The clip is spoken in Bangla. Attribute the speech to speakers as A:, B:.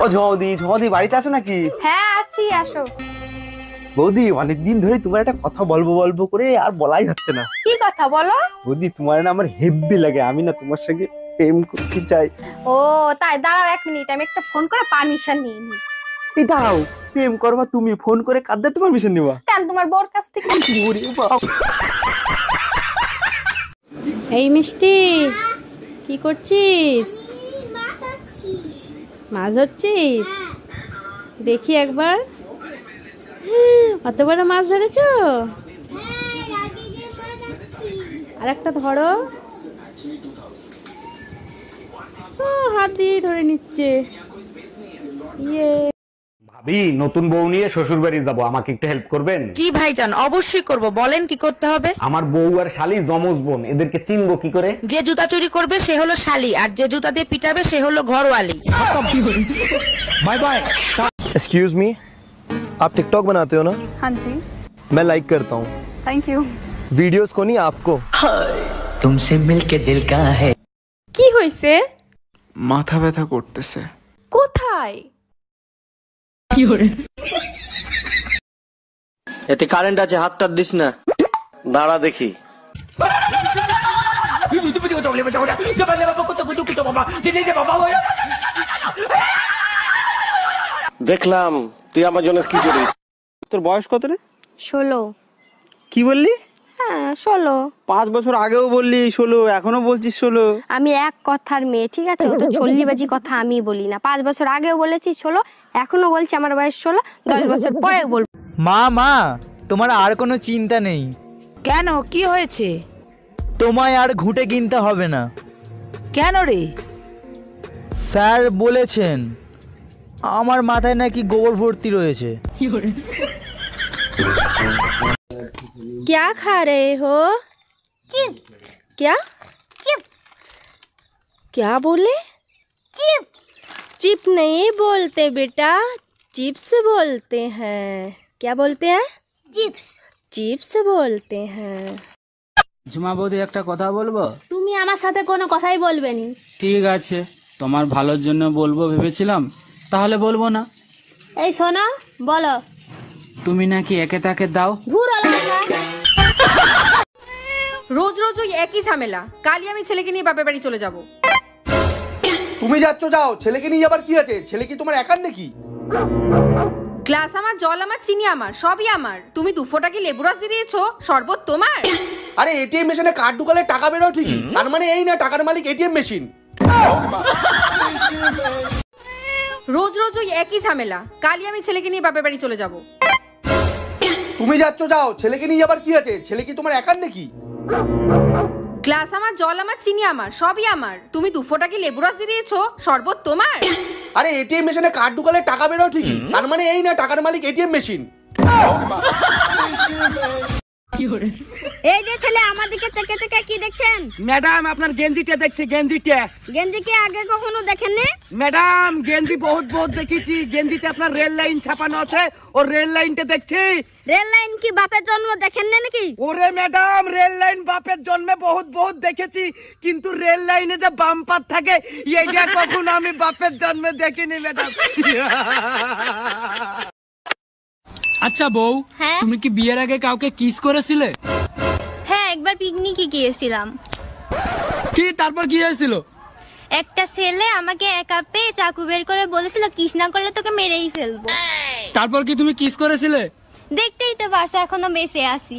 A: ও ঝদি ঝদি বাড়িতে আছো নাকি?
B: হ্যাঁ আছি, আসো।
A: বৌদি অনেকদিন ধরে তোমার একটা কথা বলবো বলবো করে আর বলাই হচ্ছে না।
B: কি কথা বলো?
A: বৌদি তোমার না আমার হেব্বি লাগে, আমি না তোমার সঙ্গে প্রেম করতে চাই।
B: ও তাই, দাঁড়াও 1 মিনিট, আমি একটা ফোন করে পারমিশন নিয়ে নিই।
A: এই দাঁড়াও, প্রেম করবা তুমি, ফোন করে কার থেকে পারমিশন নিবা?
B: কেন, তোমার বউর কাছ থেকে।
A: ওরে বাপ।
C: এই মিষ্টি, কি করছিস? মাছ ধরছিস? দেখি একবার। অত বড় মাছ ধরেছো? আর একটা ধরো। হাত দিয়ে ধরে নিচ্ছে। ইয়ে
D: ভাবি, নতুন বউ নিয়ে শ্বশুর বাড়ি যাবো, আমাকে একটু হেল্প করবেন?
E: জি ভাইজান, অবশ্যই করব। বলেন কি করতে হবে?
D: আমার বউ আর শালি জমজ বোন, এদেরকে চিনবো কি করে?
E: যে জুতা চুরি করবে সে হলো শালি, আর যে জুতা দিয়ে পিটাবে সে হলো ঘরওয়ালি।
D: Bye bye.
F: एक्सक्यूज मी, आप टिकटॉक बनाते हो ना?
B: हाँ जी।
F: मैं लाइक करता हूँ।
B: Thank you.
F: वीडियोस को नहीं, आपको।
G: तुमसे मिलके दिल का है।
C: কি হয়েছে?
H: মাথা ব্যথা করতেছে।
C: কোথায়?
I: এতে কারেন্ট আছে, হাতটা দিস না, দাঁড়া দেখি। দেখলাম তুই আমার জন্য কি করিস।
A: তোর বয়স কত রে?
B: 16।
A: কি বললি?
B: হ্যাঁ 16।
A: 5 বছর আগেও বললি 16, এখনো বলছিস 16।
B: আমি এক কথার মেয়ে, ঠিক আছে? ও তো ছল্লিবাজি কথা আমি বলি না। 5 বছর আগেও বলেছি 16, এখনো বলছি আমার বয়স 16, 10 বছর পরে বলবো।
J: মা মা, তোমার আর কোনো চিন্তা নেই।
E: কেন, কি হয়েছে?
J: তোমায় আর ঘুঁটে কিনতে হবে না।
E: কেন রে?
J: স্যার বলেছেন আমার মাথায় নাকি গোবর ভর্তি রয়েছে।
C: क्या खा रहे हो? चिप। क्या? चिप। क्या बोले? चिप। चिप नहीं बोलते बेटा, चिप्स बोलते हैं। क्या बोलते हैं? चिप्स। चिप्स बोलते हैं।
K: ঝুমা বৌদি, একটা কথা বলবো?
B: তুমি আমার সাথে কোনো কথাই বলবে না।
K: ঠিক আছে, তোমার ভালোর জন্য বলবো ভেবেছিলাম, তাহলে বলবো না।
B: এই শোনো, বলো।
K: তুমি নাকি একে তাকে দাও।
L: রোজ রোজ ওই একই ঝামেলা। কালই আমি ছেলেকে নিয়ে বাপের বাড়ি চলে যাব।
I: তুমি যাচ্ছ যাও, ছেলেকে নিয়ে আবার কি আছে? ছেলে কি তোমার একার নাকি?
L: গ্লাস আমার, জল আমার, চিনি আমার, সবই আমার। তুমি 2 ফোঁটা কি লেবু রস দিয়ে দিয়েছো? শরবত তোমার?
I: আরে এটিএম মেশিনে কার্ড ঢুকালে টাকা বেরো ঠিকই, তার মানে এই না টাকার মালিক এটিএম মেশিন।
L: রোজ রোজ ওই একই ঝামেলা। কালই আমি ছেলেকে নিয়ে বাপের বাড়ি চলে যাব।
I: তুমি যাচ্ছ যাও, ছেলেকে নিয়ে আবার কি আছে? ছেলে কি তোমার একার নাকি?
L: গ্লাস আমার, জল আমার, চিনি আমার, সবই আমার। তুমি 2 ফোঁটা কি লেবু রস দিয়ে দিয়েছো? শরবত তোমার?
I: আরে এটিএম মেশিনে কার্ড ঢুকালে টাকা বেরো ঠিকই, তার মানে এই না টাকার মালিক এটিএম মেশিন।
B: এই যে ছেলে আমার দিকে থেকে থেকে কি দেখছেন?
I: ম্যাডাম আপনার গেঞ্জিটা দেখছি, গেঞ্জিটা।
B: গেঞ্জি কি আগে কখনো দেখেননি?
I: ম্যাডাম গেঞ্জি বহুত বহুত দেখেছি, গেঞ্জিতে আপনার রেল লাইন ছাপানো আছে, ও রেল লাইনটা দেখছি।
B: রেল লাইন কি বাপের জন্ম দেখেন না নাকি?
I: ওরে ম্যাডাম, রেল লাইন বাপের জন্মে বহুত বহুত দেখেছি, কিন্তু রেল লাইনে যে বাম্পার থাকে এইটা কখনো আমি বাপের জন্মে দেখিনি ম্যাডাম।
K: আচ্ছা বউ,
B: হ্যাঁ?
K: তুমি কি বিয়ের আগে কাউকে কিস করেছিলে?
B: হ্যাঁ, একবার পিকনিকে গিয়েছিলাম।
K: কি, তারপর কি হয়েছিল?
B: একটা ছেলে আমাকে একা পেয়ে চাকু বের করে বলেছিল কিস না করলে তোকে মেরেই ফেলবো।
K: তারপর কি তুমি কিস করেছিলে?
B: দেখতেই তো পারছো, এখনো বেঁচে আছি।